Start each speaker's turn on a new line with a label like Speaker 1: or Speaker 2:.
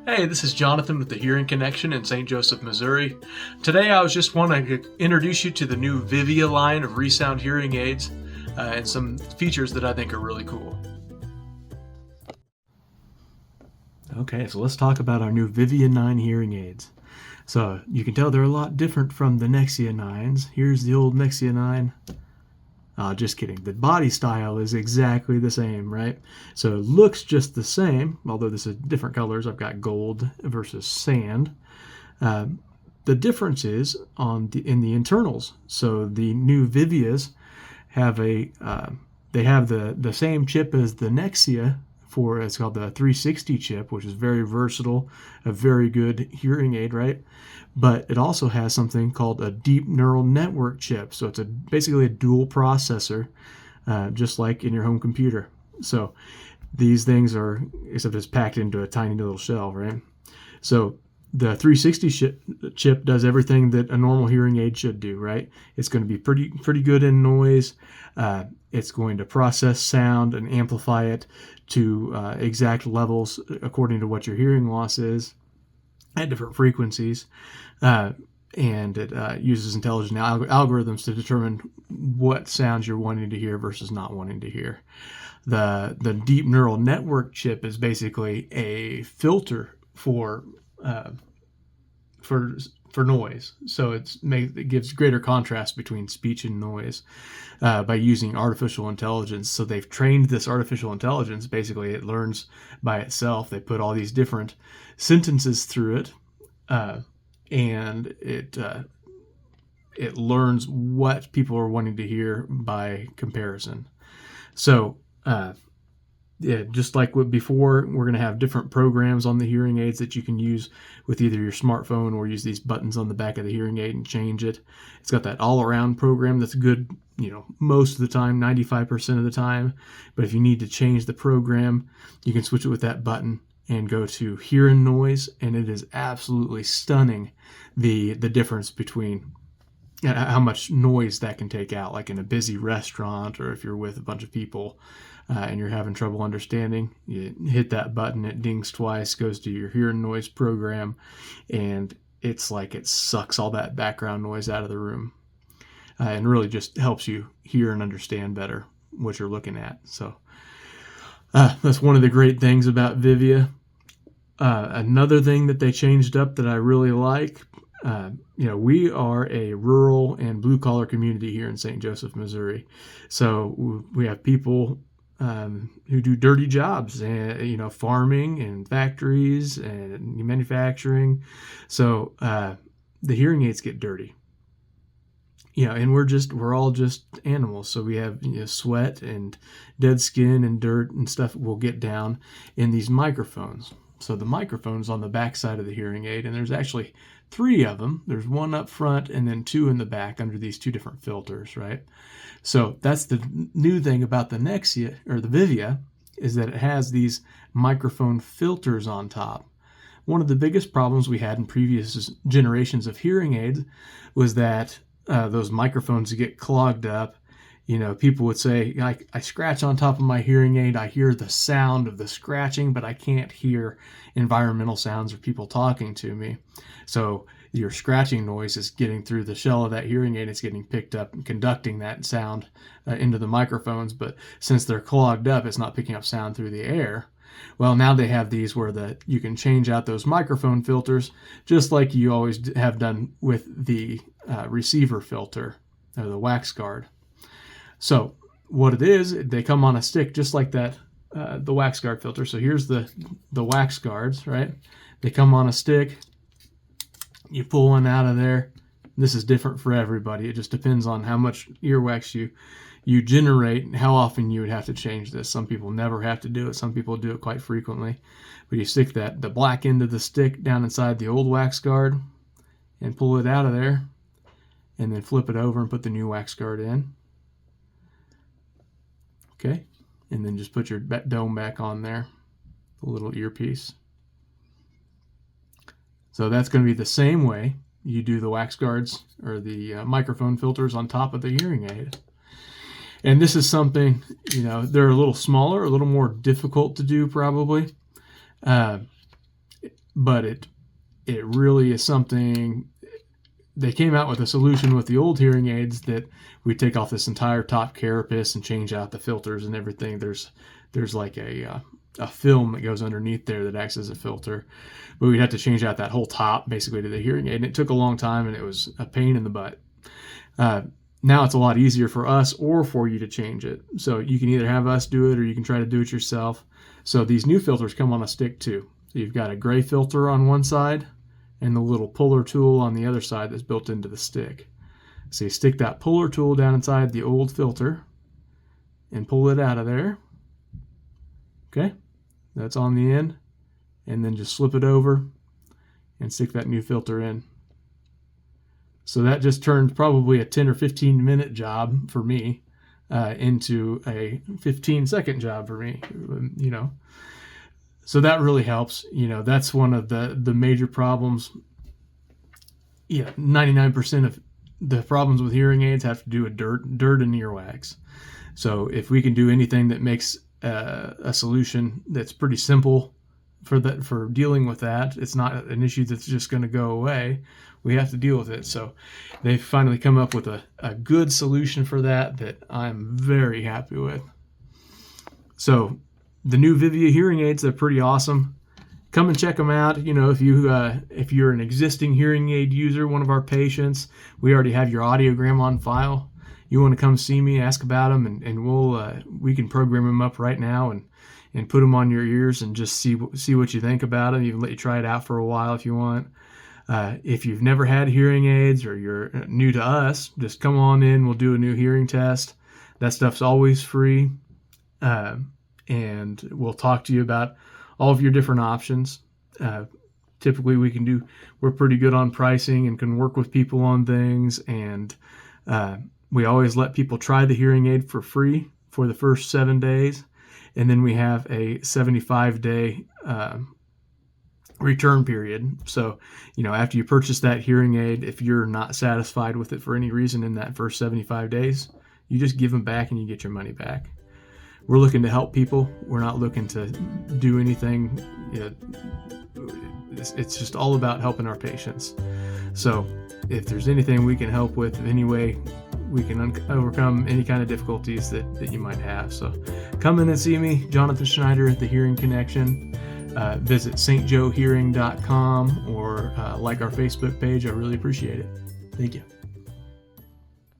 Speaker 1: Hey, this is Jonathan with the Hearing Connection in St. Joseph, Missouri. Today I was just wanting to introduce you to the new Vivia line of Resound hearing aids and some features that I think are really cool. Okay, so let's talk about our new Vivia 9 hearing aids. So you can tell they're a lot different from the Nexia 9s. Here's the old Nexia 9. Just kidding. The body style is exactly the same, right? So it looks just the same, although this is different colors. I've got gold versus sand. The difference is in the internals. So the new Vivias have they have the same chip as the Nexia it's called the 360 chip, which is very versatile, a very good hearing aid, right? But it also has something called a deep neural network chip. So it's basically a dual processor, just like in your home computer. So these things except it's packed into a tiny little shell, right? So the 360 chip does everything that a normal hearing aid should do, right? It's going to be pretty good in noise. It's going to process sound and amplify it to exact levels according to what your hearing loss is at different frequencies. And it uses intelligent algorithms to determine what sounds you're wanting to hear versus not wanting to hear. The deep neural network chip is basically a filter for noise. So it gives greater contrast between speech and noise by using artificial intelligence. So they've trained this artificial intelligence. Basically, it learns by itself. They put all these different sentences through it, and it learns what people are wanting to hear by comparison. So yeah, just like before, we're going to have different programs on the hearing aids that you can use with either your smartphone or use these buttons on the back of the hearing aid and change it. It's got that all-around program that's good, most of the time, 95% of the time. But if you need to change the program, you can switch it with that button and go to hear and noise, and it is absolutely stunning the difference between how much noise that can take out, like in a busy restaurant or if you're with a bunch of people and you're having trouble understanding. You hit that button, it dings twice, goes to your hearing noise program, and it's like it sucks all that background noise out of the room and really just helps you hear and understand better what you're looking at. So that's one of the great things about Vivia. Another thing that they changed up that I really like, we are a rural and blue-collar community here in St. Joseph, Missouri. So we have people who do dirty jobs, farming and factories and manufacturing. So the hearing aids get dirty. And we're all just animals. So we have sweat and dead skin and dirt and stuff will get down in these microphones. So the microphone's on the back side of the hearing aid, and there's actually 3 of them. There's one up front and then 2 in the back under these 2 different filters, right? So that's the new thing about the Nexia or the Vivia, is that it has these microphone filters on top. One of the biggest problems we had in previous generations of hearing aids was that those microphones get clogged up. People would say, I scratch on top of my hearing aid, I hear the sound of the scratching, but I can't hear environmental sounds or people talking to me. So your scratching noise is getting through the shell of that hearing aid, it's getting picked up and conducting that sound into the microphones, but since they're clogged up, it's not picking up sound through the air. Well, now they have these where you can change out those microphone filters, just like you always have done with the receiver filter, or the wax guard. So what it is, they come on a stick just like that, the wax guard filter. So here's the wax guards, right? They come on a stick. You pull one out of there. This is different for everybody. It just depends on how much earwax you generate and how often you would have to change this. Some people never have to do it. Some people do it quite frequently. But you stick the black end of the stick down inside the old wax guard and pull it out of there, and then flip it over and put the new wax guard in. Okay, and then just put your dome back on there, the little earpiece. So that's going to be the same way you do the wax guards or the microphone filters on top of the hearing aid. And this is something, they're a little smaller, a little more difficult to do probably. but it really is something. They came out with a solution with the old hearing aids that we take off this entire top carapace and change out the filters and everything. There's like a film that goes underneath there that acts as a filter, but we'd have to change out that whole top basically to the hearing aid, and it took a long time, and it was a pain in the butt. Now it's a lot easier for us or for you to change it. So you can either have us do it or you can try to do it yourself. So these new filters come on a stick too. So you've got a gray filter on one side and the little puller tool on the other side that's built into the stick. So you stick that puller tool down inside the old filter and pull it out of there. Okay, that's on the end. And then just slip it over and stick that new filter in. So that just turned probably a 10 or 15 minute job for me into a 15-second job for me, you know. So that really helps. You know, that's one of the major problems. Yeah, 99% of the problems with hearing aids have to do with dirt and earwax. So if we can do anything that makes a solution that's pretty simple for dealing with that, it's not an issue that's just going to go away. We have to deal with it. So they've finally come up with a good solution for that I'm very happy with. So the new Vivia hearing aids, they're pretty awesome. Come and check them out. You know, if you're an existing hearing aid user, one of our patients, we already have your audiogram on file. You want to come see me, ask about them, and we can program them up right now and put them on your ears and just see what you think about them. Even let you try it out for a while if you want. If you've never had hearing aids or you're new to us, just come on in. We'll do a new hearing test. That stuff's always free. And we'll talk to you about all of your different options. Typically we're pretty good on pricing and can work with people on things. And we always let people try the hearing aid for free for the first 7 days. And then we have a 75-day return period. So, you know, after you purchase that hearing aid, if you're not satisfied with it for any reason in that first 75 days, you just give them back and you get your money back. We're looking to help people. We're not looking to do anything. You know, it's just all about helping our patients. So if there's anything we can help with in any way, we can overcome any kind of difficulties that you might have. So come in and see me, Jonathan Schneider at The Hearing Connection. Visit stjoehearing.com or like our Facebook page. I really appreciate it. Thank you.